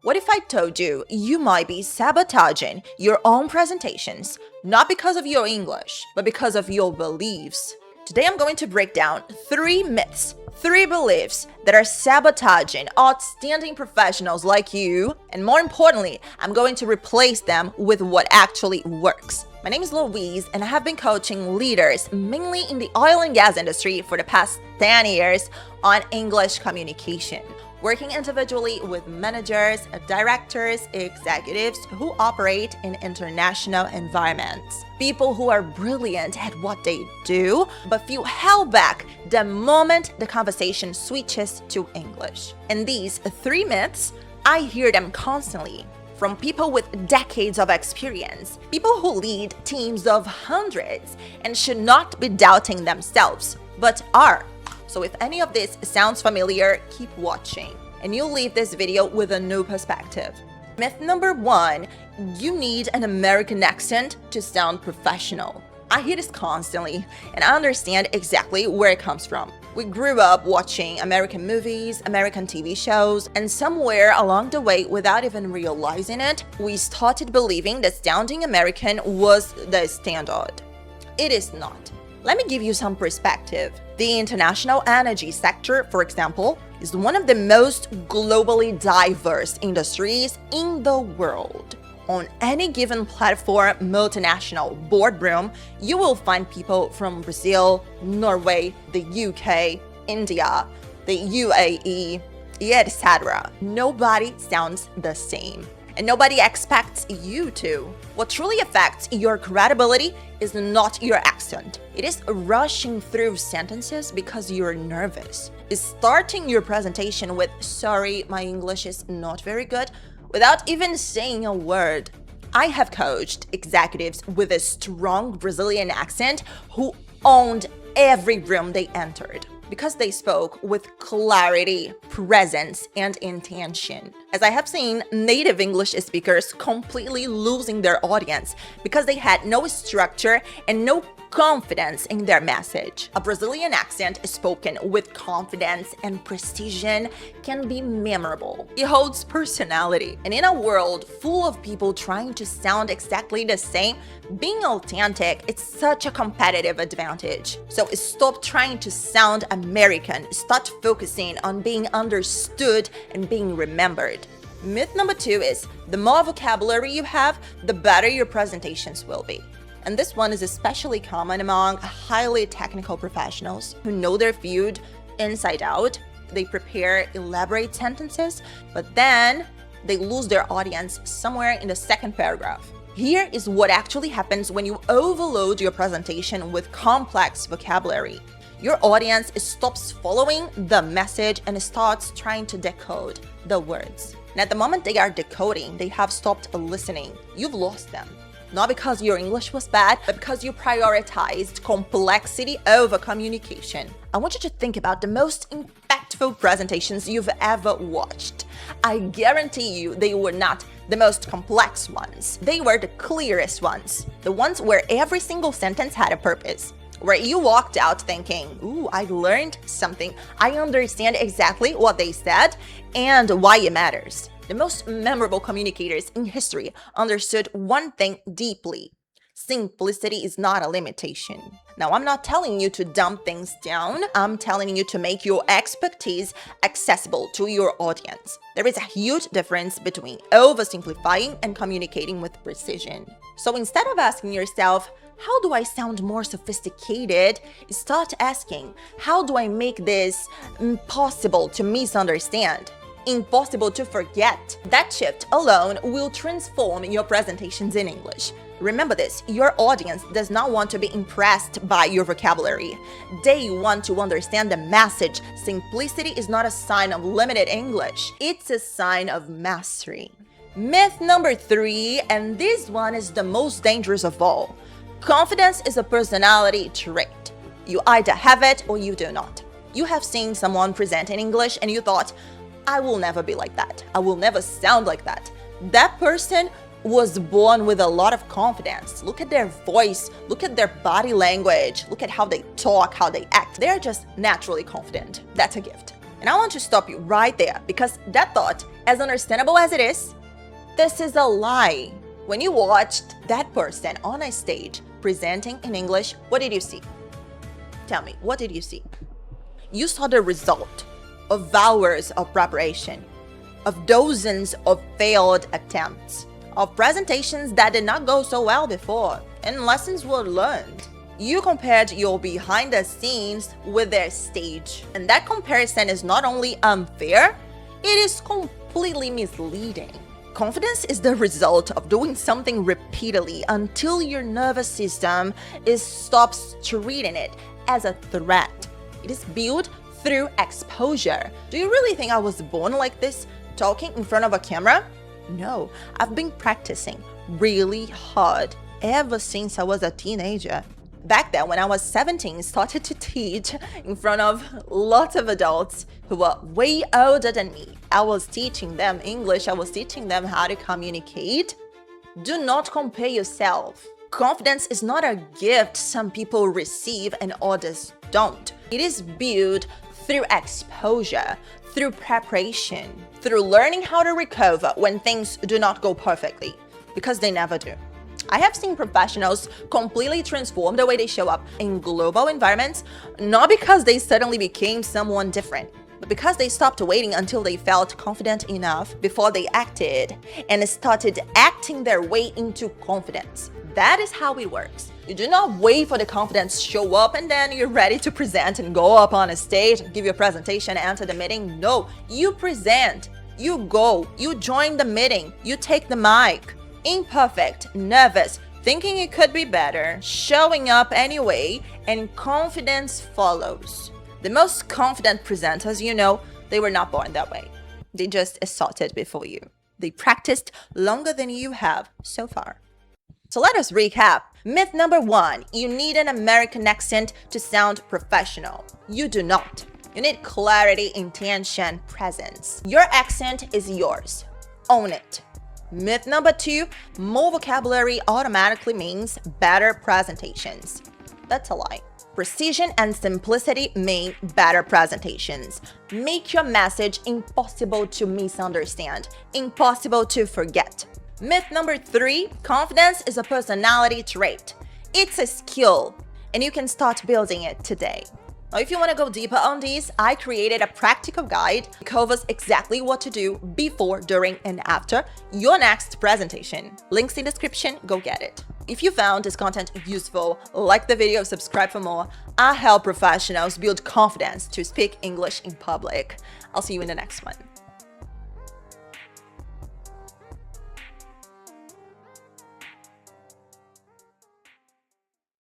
What if I told you you might be sabotaging your own presentations, not because of your English, but because of your beliefs? Today I'm going to break down 3 myths, 3 beliefs that are sabotaging outstanding professionals like you, and more importantly, I'm going to replace them with what actually works. My name is Louise, and I have been coaching leaders mainly in the oil and gas industry for the past 10 years on English communication, working individually with managers, directors, executives who operate in international environments. People who are brilliant at what they do, but feel held back the moment the conversation switches to English. And these 3 myths, I hear them constantly from people with decades of experience, people who lead teams of hundreds and should not be doubting themselves, but are. So if any of this sounds familiar, keep watching, and you'll leave this video with a new perspective. Myth number 1, you need an American accent to sound professional. I hear this constantly, and I understand exactly where it comes from. We grew up watching American movies, American TV shows, and somewhere along the way, without even realizing it, we started believing that sounding American was the standard. It is not. Let me give you some perspective. The international energy sector, for example, is one of the most globally diverse industries in the world. On any given platform, multinational boardroom, you will find people from Brazil, Norway, the UK, India, the UAE, etc. Nobody sounds the same, and nobody expects you to. What truly affects your credibility is not your accent. It is rushing through sentences because you're nervous. It's starting your presentation with, "Sorry, my English is not very good," without even saying a word. I have coached executives with a strong Brazilian accent who owned every room they entered because they spoke with clarity, presence, and intention. As I have seen native English speakers completely losing their audience because they had no structure and no confidence in their message. A Brazilian accent spoken with confidence and precision can be memorable. It holds personality. And in a world full of people trying to sound exactly the same, being authentic is such a competitive advantage. So stop trying to sound American. Start focusing on being understood and being remembered. Myth number 2 is the more vocabulary you have, the better your presentations will be. And this one is especially common among highly technical professionals who know their field inside out. They prepare elaborate sentences, but then they lose their audience somewhere in the second paragraph. Here is what actually happens when you overload your presentation with complex vocabulary. Your audience stops following the message and starts trying to decode the words. And at the moment they are decoding, they have stopped listening. You've lost them. Not because your English was bad, but because you prioritized complexity over communication. I want you to think about the most impactful presentations you've ever watched. I guarantee you they were not the most complex ones. They were the clearest ones. The ones where every single sentence had a purpose. Where you walked out thinking, "Ooh, I learned something. I understand exactly what they said and why it matters." The most memorable communicators in history understood one thing deeply. Simplicity is not a limitation. Now, I'm not telling you to dumb things down. I'm telling you to make your expertise accessible to your audience. There is a huge difference between oversimplifying and communicating with precision. So instead of asking yourself, "How do I sound more sophisticated?" start asking, "How do I make this impossible to misunderstand? Impossible to forget?" That shift alone will transform your presentations in English. Remember this, your audience does not want to be impressed by your vocabulary. They want to understand the message. Simplicity is not a sign of limited English. It's a sign of mastery. Myth number 3, and this one is the most dangerous of all. Confidence is a personality trait. You either have it or you do not. You have seen someone present in English and you thought, "I will never be like that. I will never sound like that." That person was born with a lot of confidence. Look at their voice, look at their body language, look at how they talk, how they act. They're just naturally confident. That's a gift. And I want to stop you right there because that thought As understandable as it is, this is a lie. When you watched that person on a stage presenting in English, what did you see? Tell me, what did you see? You saw the result of hours of preparation, of dozens of failed attempts, of presentations that did not go so well before, and lessons were learned. You compared your behind the scenes with their stage, and that comparison is not only unfair, it is completely misleading. Confidence is the result of doing something repeatedly until your nervous system stops treating it as a threat. It is built through exposure. Do you really think I was born like this, talking in front of a camera? No, I've been practicing really hard ever since I was a teenager. Back then, when I was 17, started to teach in front of lots of adults who were way older than me. I was teaching them English. I was teaching them how to communicate. Do not compare yourself. Confidence is not a gift some people receive and others don't. It is built through exposure, through preparation, through learning how to recover when things do not go perfectly, because they never do. I have seen professionals completely transform the way they show up in global environments, not because they suddenly became someone different, but because they stopped waiting until they felt confident enough before they acted and started acting their way into confidence. That is how it works. You do not wait for the confidence to show up and then you're ready to present and go up on a stage and give your presentation, enter the meeting. No, you present, you go, you join the meeting, you take the mic. Imperfect, nervous, thinking it could be better, showing up anyway, and confidence follows. The most confident presenters you know, they were not born that way. They just assaulted before you. They practiced longer than you have so far. So let us recap. Myth number 1, you need an American accent to sound professional. You do not. You need clarity, intention, presence. Your accent is yours. Own it. Myth number 2, more vocabulary automatically means better presentations. That's a lie. Precision and simplicity mean better presentations. Make your message impossible to misunderstand, impossible to forget. Myth number 3, confidence is a personality trait. It's a skill, and you can start building it today. Now, if you want to go deeper on these, I created a practical guide that covers exactly what to do before, during, and after your next presentation. Links in the description, go get it. If you found this content useful, like the video, subscribe for more. I help professionals build confidence to speak English in public. I'll see you in the next one.